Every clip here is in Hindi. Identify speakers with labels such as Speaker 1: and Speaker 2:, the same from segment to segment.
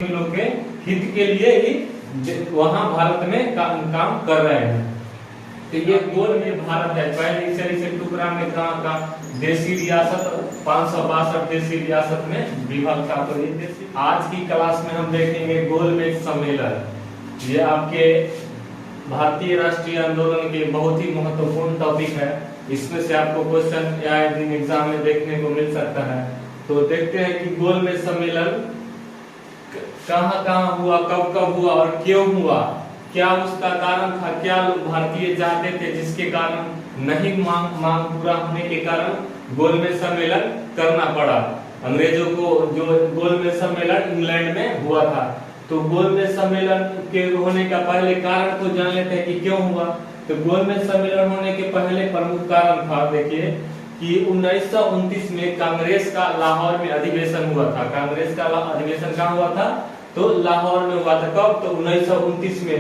Speaker 1: सभी लोग के हित के लिए ही वहां भारत में काम कर रहे हैं। तो ये गोल में भारत है। पहले इसे टुकड़ा में कहा देशी रियासत 562 देशी रियासत में विभाग था। तो ये आज की क्लास में हम देखेंगे गोलमेज सम्मेलन। ये आपके भारतीय राष्ट्रीय आंदोलन के बहुत ही महत्वपूर्ण टॉपिक है। इसमें से आपको क्वेश्चन या एग्जाम में देखने को मिल सकता है। तो देखते हैं कि गोलमेज सम्मेलन कहाँ हुआ, कब हुआ और क्यों हुआ, क्या उसका कारण था, क्या लोग भारतीय चाहते थे जिसके कारण नहीं मांग पूरा होने के कारण गोलमेज सम्मेलन करना पड़ा अंग्रेजों को। जो गोलमेज सम्मेलन इंग्लैंड में हुआ था, तो गोलमेज सम्मेलन के होने का पहले कारण को जान लेते हैं कि क्यों हुआ। तो गोलमेज सम्मेलन होने के पहले प्रमुख कारण था, देखिए कि 1929 में कांग्रेस का लाहौर में अधिवेशन हुआ था। कांग्रेस का अधिवेशन कहाँ हुआ था? तो लाहौर में हुआ था। कब? तो 1929 में,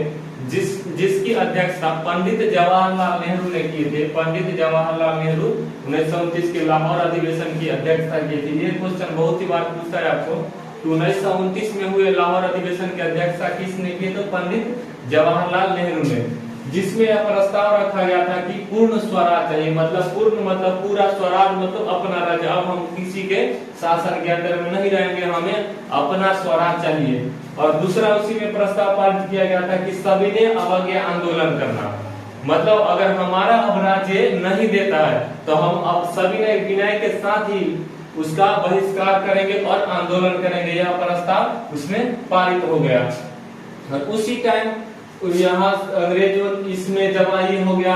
Speaker 1: जिसकी अध्यक्षता पंडित जवाहरलाल नेहरू ने किए थे। पंडित जवाहरलाल नेहरू 1929 के लाहौर अधिवेशन की अध्यक्षता की थी। ये क्वेश्चन बहुत ही बार पूछता है आपको कि 1929 में हुए लाहौर अधिवेशन की अध्यक्षता किसने की? तो पंडित जवाहरलाल नेहरू ने, जिसमें यह प्रस्ताव रखा गया था कि पूर्ण स्वराज चाहिए। मतलब पूर्ण मतलब पूरा, स्वराज मतलब अपना राज्य। अब हम किसी के शासन के अंदर में नहीं रहेंगे, हमें अपना स्वराज चाहिए। और दूसरा उसी में प्रस्ताव पारित किया गया था कि सभी ने अवज्ञा आंदोलन करना। मतलब अगर हमारा अब राज्य नहीं देता है तो हम अब सभी ने विनय के साथ ही उसका बहिष्कार करेंगे और आंदोलन करेंगे। यह प्रस्ताव उसमें पारित हो गया। और उसी टाइम यहाँ अंग्रेजों इसमें जब ये हो गया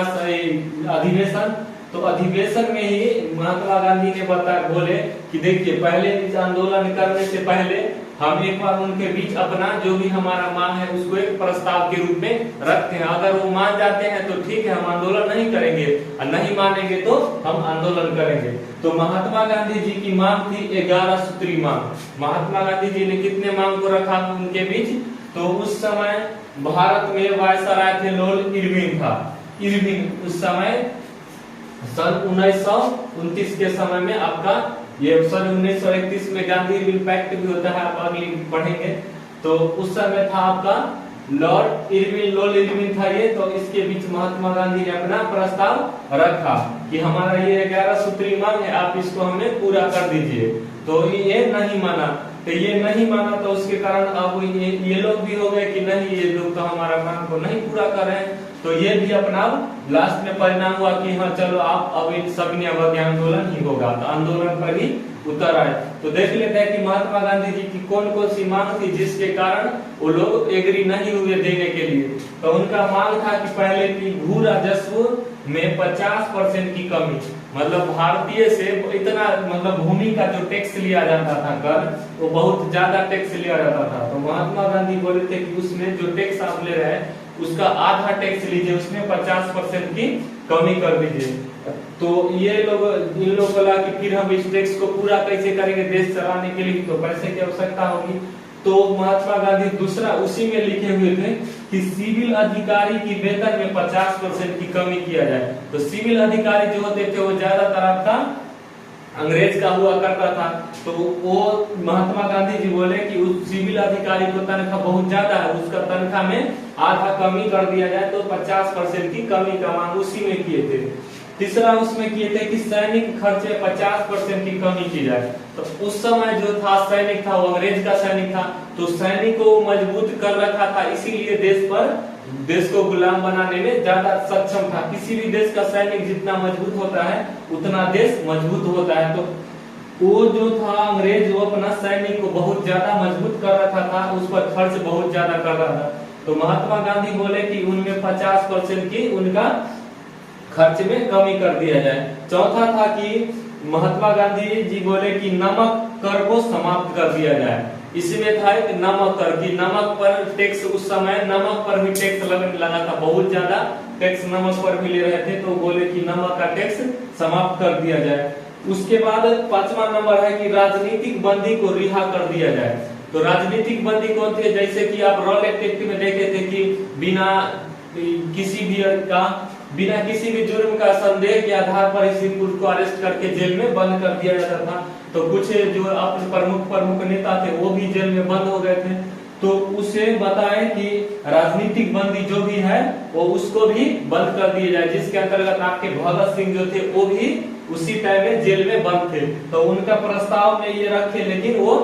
Speaker 1: अधिवेशन, तो अधिवेशन में ही महात्मा गांधी ने बोले कि देखिए पहले इस आंदोलन करने से पहले हम एक बार उनके बीच अपना जो भी हमारा मांग है उसको एक प्रस्ताव के रूप में रखते हैं। अगर वो मान जाते हैं तो ठीक है, हम आंदोलन नहीं करेंगे, और नहीं मानेंगे तो हम आंदोलन करेंगे। तो महात्मा गांधी जी की मांग थी 11 सूत्री मांग। महात्मा गांधी जी ने कितने मांग को रखा उनके बीच? तो उस समय भारत में वायसराय थे लॉर्ड इरविन था। इरविन उस समय सन 1929 के समय में आपका ये सन 1931 में गांधी इरविन पैक्ट भी होता है, आप अगली पढ़ेंगे। तो उस समय था आपका लॉर्ड इरविन था ये। तो इसके बीच महात्मा गांधी ने अपना प्रस्ताव रखा कि हमारा ये 11 सूत्री मांग है, आप इसको हमें पूरा कर दीजिए। तो ये नहीं माना। तो ये नहीं माना तो उसके कारण अब ये लोग भी हो गए कि नहीं, ये लोग तो हमारा मांग को नहीं पूरा कर रहे हैं। तो ये भी अपना लास्ट में परिणाम हुआ कि हाँ चलो आप अब इन सभी ने अवज्ञा आंदोलन ही होगा। तो आंदोलन पर ही उतर आए। तो देख लेते हैं कि महात्मा गांधी जी की कौन कौन सी मांग थी जिसके कारण वो लोग एग्री नहीं हुए देने के लिए। तो उनका मांग था कि पहले की भू राजस्व में 50% की कमी। मतलब भारतीय से इतना, मतलब भूमि का जो टैक्स लिया जाता था कर, वो बहुत ज्यादा टैक्स लिया जाता था। तो महात्मा गांधी बोले थे कि उसमें जो टैक्स आप ले रहे हैं उसका आधा टैक्स लीजिए, उसमें 50% की कमी कर दीजिए। तो ये लोग इन लोग बोला कि फिर हम इस टैक्स को पूरा कैसे करेंगे, देश चलाने के लिए तो पैसे की आवश्यकता होगी। तो महात्मा गांधी दूसरा उसी में लिखे हुए थे कि सिविल अधिकारी की वेतन में 50% की कमी किया जाए। तो सिविल अधिकारी जो होते थे वो ज्यादातर आपका अंग्रेज का हुआ करता था। तो वो महात्मा गांधी जी बोले कि उस सिविल अधिकारी को तनख्वाह बहुत ज्यादा है, उसका तनख्वाह में आधा कमी कर दिया जाए। तो 50% की कमी का मांग उसी में किए थे। तीसरा उसमें किए थे कि सैनिक खर्चे 50% की कमी की जाए। तो उस समय जो था सैनिक था वो अंग्रेज का सैनिक था, तो सैनिक को मजबूत कर रखा था, इसीलिए देश को गुलाम बनाने में ज्यादा सक्षम था। किसी भी देश का सैनिक जितना मजबूत होता है उतना देश मजबूत होता है। तो वो जो था अंग्रेज, वो अपना सैनिक को बहुत ज्यादा मजबूत कर रखा था, उस पर खर्च बहुत ज्यादा कर रहा था। तो महात्मा गांधी बोले कि उनमें 50% की उनका खर्च में कमी कर दिया जाए। चौथा था कि महात्मा गांधी जी बोले कि नमक कर को समाप्त कर दिया जाए। इसमें था एक नमक कर की, नमक पर टैक्स, उस समय नमक पर भी टैक्स लगने लगा था, बहुत ज्यादा टैक्स नमक पर भी ले रहे थे। तो बोले कि नमक का टैक्स समाप्त कर दिया जाए। उसके बाद 5वां नंबर है कि राजनीतिक बंदी को रिहा कर दिया जाए। तो राजनीतिक बंदी कौन थे? जैसे कि आप रॉ एक्ट में देखे थे कि बिना किसी भी जुर्म का संदेह के आधार पर इसी को अरेस्ट करके जेल में बंद कर दिया जाता था। तो कुछ जो अपने प्रमुख नेता थे वो भी जेल में बंद हो गए थे। तो उसे बताएं कि राजनीतिक बंदी जो भी है वो उसको भी बंद कर दिया जाए, जिसके अंतर्गत आपके भगत सिंह जो थे वो भी उसी टाइम में जेल में बंद थे। तो उनका प्रस्ताव में ये रखे, लेकिन वो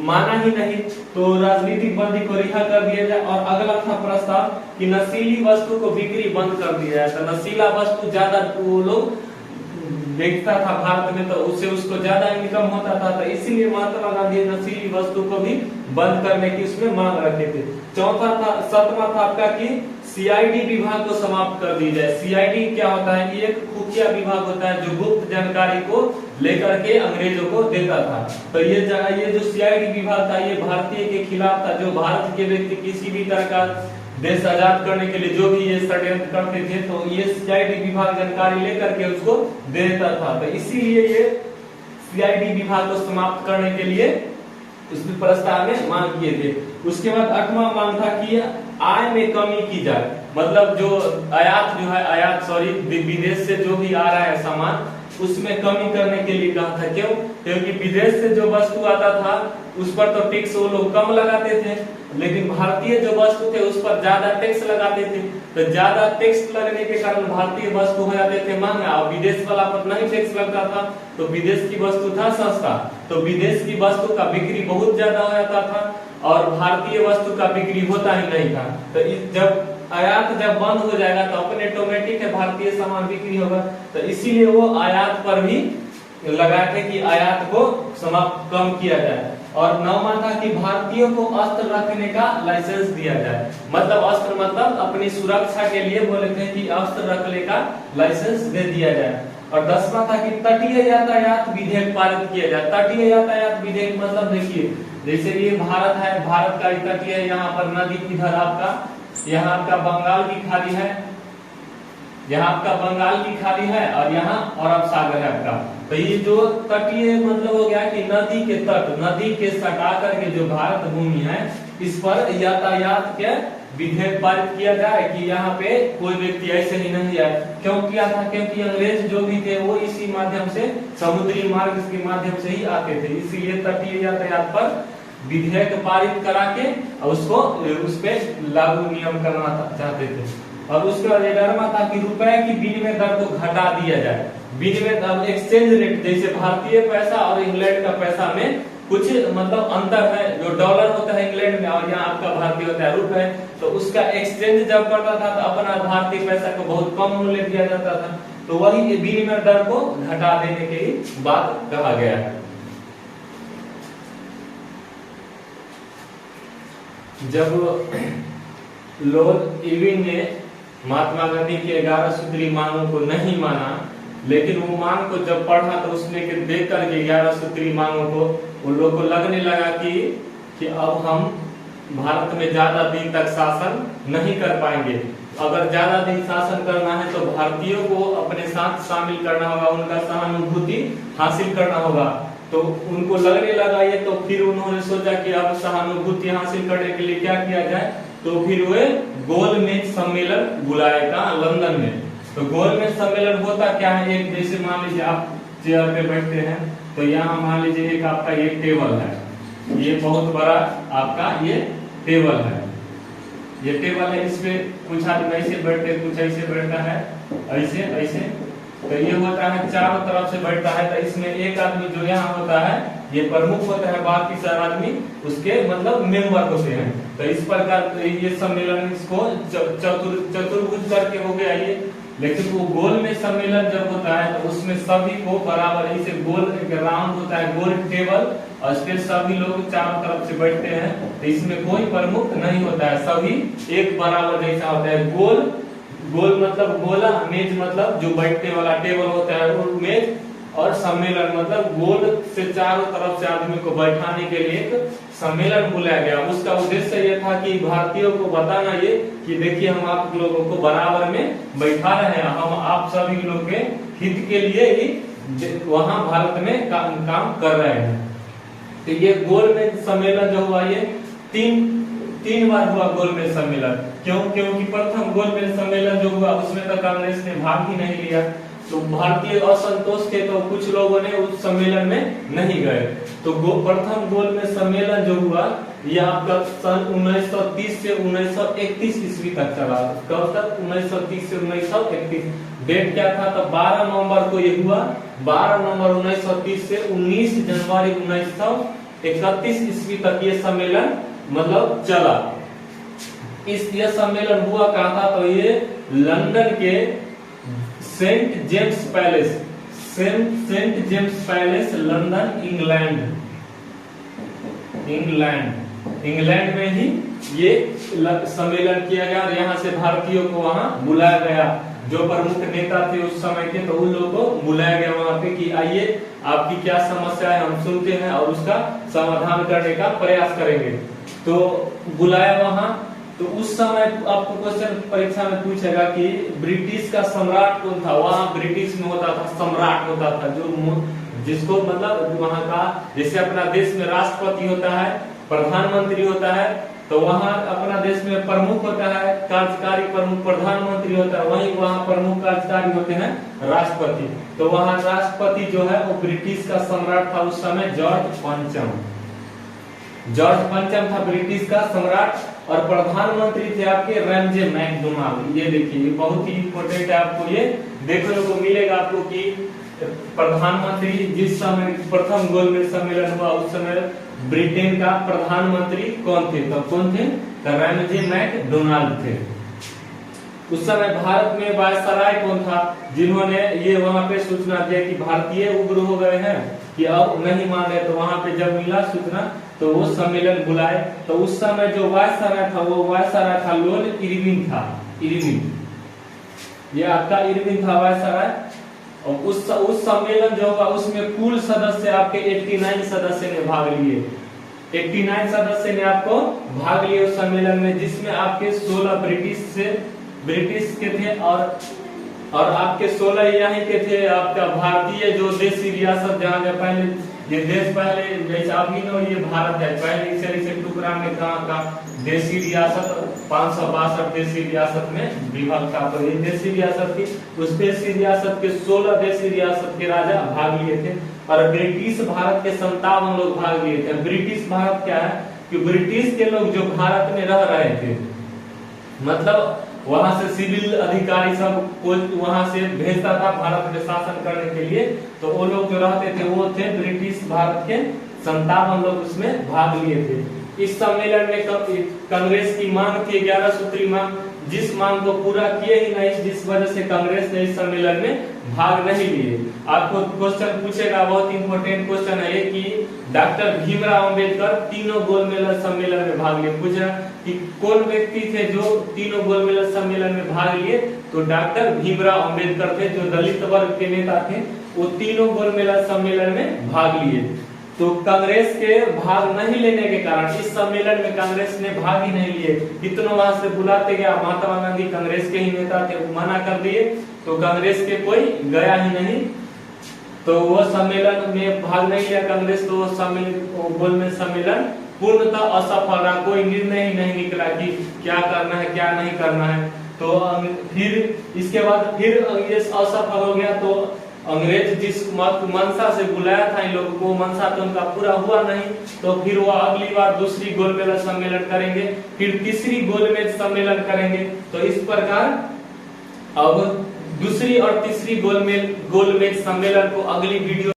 Speaker 1: माना ही नहीं, तो राजनीतिक बंदी को रिहा कर दिया जाए। और अगला था प्रस्ताव कि नशीली वस्तु को बिक्री बंद कर दिया जाए। तो नशीला वस्तु ज्यादा वो लोग बेचता था भारत में, तो उससे उसको ज्यादा इनकम होता था, तो इसीलिए महात्मा गांधी नशीली वस्तु को भी बंद करने की उसमें मांग रखे थे। चौथा था, सातवां था आपका कि सीआईडी विभाग को समाप्त कर दी जाए। सीआईडी क्या होता है? ये एक खुफिया विभाग होता है जो गुप्त जानकारी को लेकर के अंग्रेजों को देता था। तो ये जो सीआईडी विभाग था ये भारतीय के खिलाफ था। जो भारत के व्यक्ति किसी भी तरह का देश आजाद करने के लिए जो भी ये षड्यंत्र करते थे, तो ये सीआईडी विभाग जानकारी लेकर के उसको दे देता था। तो इसीलिए ये सीआईडी विभाग को समाप्त करने के लिए उसमें प्रस्ताव में मांग किए थे। उसके बाद 8वां मांग था कि आय में कमी की जाए। मतलब जो विदेश से जो भी आ रहा है सामान उसमें कमी करने के लिए कहा था। क्यों? क्योंकि विदेश से जो वस्तु आता था उस पर तो टैक्स वो लोग कम लगाते थे, लेकिन भारतीय जो वस्तु थे उस पर ज्यादा टैक्स लगाते थे। तो ज्यादा टैक्स लगने के कारण भारतीय वस्तु हो जाते थे महंगा, और विदेश वाला पर नहीं टैक्स लगता था, तो विदेश की वस्तु था सस्ता। तो विदेश की वस्तु का बिक्री बहुत ज्यादा हो जाता था और भारतीय वस्तु का बिक्री होता ही नहीं था। तो जब आयात बंद हो जाएगा तो अपने ऑटोमेटिक है भारतीय सामान बिक्री होगा। तो इसीलिए वो आयात पर भी लगाए थे कि आयात को समाप्त कम किया जाए। और 9वां था कि भारतीयों को अस्त्र रखने का लाइसेंस दिया जाए। मतलब अस्त्र मतलब अपनी सुरक्षा के लिए बोले थे कि अस्त्र रखने का लाइसेंस दे दिया जाए। और 10वां था कि तटीय यातायात विधेयक पारित किया जाए। तटीय यातायात विधेयक मतलब देखिए, जैसे ये भारत है, भारत का तटीय है, यहाँ पर नदी इधर आपका, यहाँ आपका बंगाल की खाड़ी है, यहाँ आपका बंगाल की खाड़ी है और यहाँ अरब सागर है आपका। तो ये जो तटीय मतलब हो गया कि नदी के तट, नदी के सटा करके जो भारत भूमि है इस पर यातायात के विधेयक पारित किया जाए कि यहाँ पे कोई व्यक्ति ऐसे ही नहीं जाए। क्यों किया था? क्योंकि अंग्रेज जो भी थे वो इसी माध्यम से, समुद्री मार्ग के माध्यम से ही आते थे। इसीलिए तटीय यातायात पर विधेयक पारित करा के उसको उस पे लागू नियम करना चाहते थे। और उसके बाद 11वां था कि रुपए की विनिमय दर को घटा दिया जाए। विनिमय दर, एक्सचेंज रेट, जैसे भारतीय पैसा और इंग्लैंड का पैसा में कुछ मतलब अंतर है। जो डॉलर होता है इंग्लैंड में और यहाँ आपका भारतीय होता है रुपए, तो उसका एक्सचेंज जब करता था तो अपना भारतीय पैसा को बहुत कम मूल्य दिया जाता था। तो वही विनिमय दर को घटा देने की बात कहा गया है। जब लॉर्ड इरविन ने महात्मा गांधी की 11 सूत्री मांगों को नहीं माना, लेकिन वो मांग को जब पढ़ा तो उसने देख करके 11 सूत्री मांगों को उन लोगों को लगने लगा कि अब हम भारत में ज्यादा दिन तक शासन नहीं कर पाएंगे। अगर ज्यादा दिन शासन करना है तो भारतीयों को अपने साथ शामिल करना होगा, उनका सहानुभूति हासिल करना होगा। तो उनको लगने लगा ये, तो फिर उन्होंने सोचा कि अब सहानुभूति हासिल करने के लिए क्या किया जाए। तो फिर वे गोलमेज सम्मेलन बुलाएगा लंदन में। तो गोलमेज सम्मेलन होता क्या है? एक जैसे मान लीजिए आप चेयर पे बैठते हैं, तो यहाँ मान लीजिए एक आपका ये टेबल है, ये बहुत बड़ा आपका ये टेबल है, ये टेबल है। इस पे कुछ आदमी ऐसे बैठते, कुछ ऐसे बैठता है, ऐसे ऐसे। तो ये होता है चारों तरफ से बैठता है। तो इसमें एक आदमी जो यहाँ होता है ये प्रमुख होता है, बाकी सारे आदमी उसके मतलब मेंबर होते हैं। तो इस प्रकार ये सम्मेलन इसको चतुर्भुज करके हो गया ये। लेकिन वो गोल में सम्मेलन जब होता है तो उसमें सभी को बराबर, इसे गोल राउंड होता है, गोल टेबल, और इस पे सभी लोग चारों तरफ से बैठते हैं। तो इसमें कोई प्रमुख नहीं होता है, सभी एक बराबर जैसा होता है। गोल मतलब गोला, मेज मतलब जो बैठने वाला टेबल होता है वो मेज, और सम्मेलन मतलब गोल से चारों तरफ से आदमी को बैठाने के लिए एक सम्मेलन बुलाया गया। उसका उद्देश्य ये था कि भारतीयों को बताना ये कि देखिए हम आप लोगों को बराबर में बैठा रहे हैं, हम आप सभी लोग के हित के लिए ही वहां भारत में काम कर रहे हैं। तो ये गोल में सम्मेलन जो हुआ ये तीन बार हुआ गोल में सम्मेलन। क्योंकि प्रथम गोल में सम्मेलन जो हुआ उसमें तो कांग्रेस ने भाग ही नहीं लिया। तो भारतीय असंतोष थे, तो कुछ लोगों ने उस सम्मेलन में नहीं गए। तो प्रथम गोलमेज सम्मेलन जो हुआ ये आपका सन 1930 से 1931 ईस्वी तक चला। कब तक? 1930 से 1931। डेट क्या था? तो 12 नवंबर को ये हुआ। 12 नवंबर 1930 से 19 जनवरी 1931 ईस्वी तक ये सम्मेलन मतलब चला। ये सम्मेलन हुआ कहाँ था? तो ये लंदन के saint James palace London England में ही ये सम्मेलन किया गया और यहाँ से भारतीयों को वहां बुलाया गया। जो प्रमुख नेता थे उस समय के, तो उन लोगों को बुलाया गया वहां पे कि आइए आपकी क्या समस्या है हम सुनते हैं और उसका समाधान करने का प्रयास करेंगे। तो बुलाया वहां। तो उस समय आपको क्वेश्चन परीक्षा में पूछेगा कि ब्रिटिश का सम्राट कौन था? वहां ब्रिटिश में होता था सम्राट होता था, जो जिसको मतलब वहां का, जैसे अपना देश में राष्ट्रपति होता है, प्रधानमंत्री होता है, तो वहां अपना देश में प्रमुख होता है, कार्यकारी प्रमुख प्रधानमंत्री होता है, वहीं वहां प्रमुख कार्यकारी होते हैं राष्ट्रपति। तो वहां राष्ट्रपति जो है वो ब्रिटिश का सम्राट था उस समय, जॉर्ज पंचम था ब्रिटिश का सम्राट। और प्रधानमंत्री थे आपके रैमजे मैकडोनाल्ड। ये देखिए बहुत ही इंपॉर्टेंट है, आपको ये देखने को मिलेगा आपको कि प्रधानमंत्री जिस समय प्रथम गोलमेज सम्मेलन हुआ उस समय ब्रिटेन का प्रधानमंत्री कौन थे? तो कौन थे? तो रैमजे मैकडोनाल्ड थे। उस समय भारत में वायसराय कौन था? जिन्होंने ये वहां पे सूचना दिया कि भारतीय उग्र हो गए हैं कि अब नहीं मान रहे, तो वहां पे जब मिला सूचना तो वो सम्मेलन बुलाए। तो उस समय जो वायसराय था वो वायसराय था लॉर्ड इरविन था। ये आपका इरविन था वायसराय। और उस सम्मेलन जो होगा उसमें कुल सदस्य आपके 89 सदस्य ने भाग लिए। 89 सदस्य ने आपको भाग लिए उस सम्मेलन में, जिसमें आपके 16 ब्रिटिश के थे और आपके 16 यहीं के थे। आपका भारतीय जो देशी रियासत जहाँ पहले ये देश पहले जैसे अभी ना ये भारत है, पहले इसे टुकड़ा में का देशी रियासत 562 देशी रियासत में विभाग था। तो ये देशी रियासत थी, उस देशी रियासत के 16 देशी रियासत के राजा भाग लिए थे और ब्रिटिश भारत के 57 लोग भाग लिए थे। ब्रिटिश भारत क्या है कि ब्रिटिश के लोग जो भारत में रह रहे थे, मतलब वहां से सिविल अधिकारी सब वहां से भेजता था भारत में शासन करने के लिए। तो वो लोग जो रहते थे वो थे ब्रिटिश भारत के 57 लोग उसमें भाग लिए थे। इस सम्मेलन में कांग्रेस की मांग थी 11 सूत्री मांग, जिस मांग को पूरा किए ही नहीं, जिस वजह से कांग्रेस ने इस सम्मेलन में भाग नहीं लिए। आपको क्वेश्चन पूछेगा, बहुत इंपॉर्टेंट क्वेश्चन है ये कि डॉक्टर भीमराव अंबेडकर तीनों गोलमेज सम्मेलन में भाग लिए। पूछा कि कौन व्यक्ति थे जो तीनों गोलमेज सम्मेलन में भाग लिए? तो डॉक्टर भीमराव अंबेडकर थे, जो दलित वर्ग के नेता थे, वो तीनों गोलमेज सम्मेलन में भाग लिए। तो कांग्रेस के भाग नहीं लेने के कारण इस सम्मेलन में कांग्रेस ने भाग ही नहीं लिए। कितनों वहां से बुलाते गया, महात्मा गांधी कांग्रेस के ही नेता थे, वो मना कर दिए, तो कांग्रेस के कोई गया ही नहीं। तो वो सम्मेलन में भाग नहीं लिया कांग्रेस। तो गोलमेज सम्मेलन पूर्णतः असफल रहा, कोई निर्णय ही नहीं निकला कि क्या करना है क्या नहीं करना है। तो फिर इसके बाद फिर ये असफल हो गया। तो अंग्रेज जिस मंशा से बुलाया था इन लोगों को, मंशा तो उनका पूरा हुआ नहीं। तो फिर वो अगली बार दूसरी गोलमेज सम्मेलन करेंगे, फिर तीसरी गोलमेज सम्मेलन करेंगे। तो इस प्रकार अब दूसरी और तीसरी गोलमेज सम्मेलन को अगली वीडियो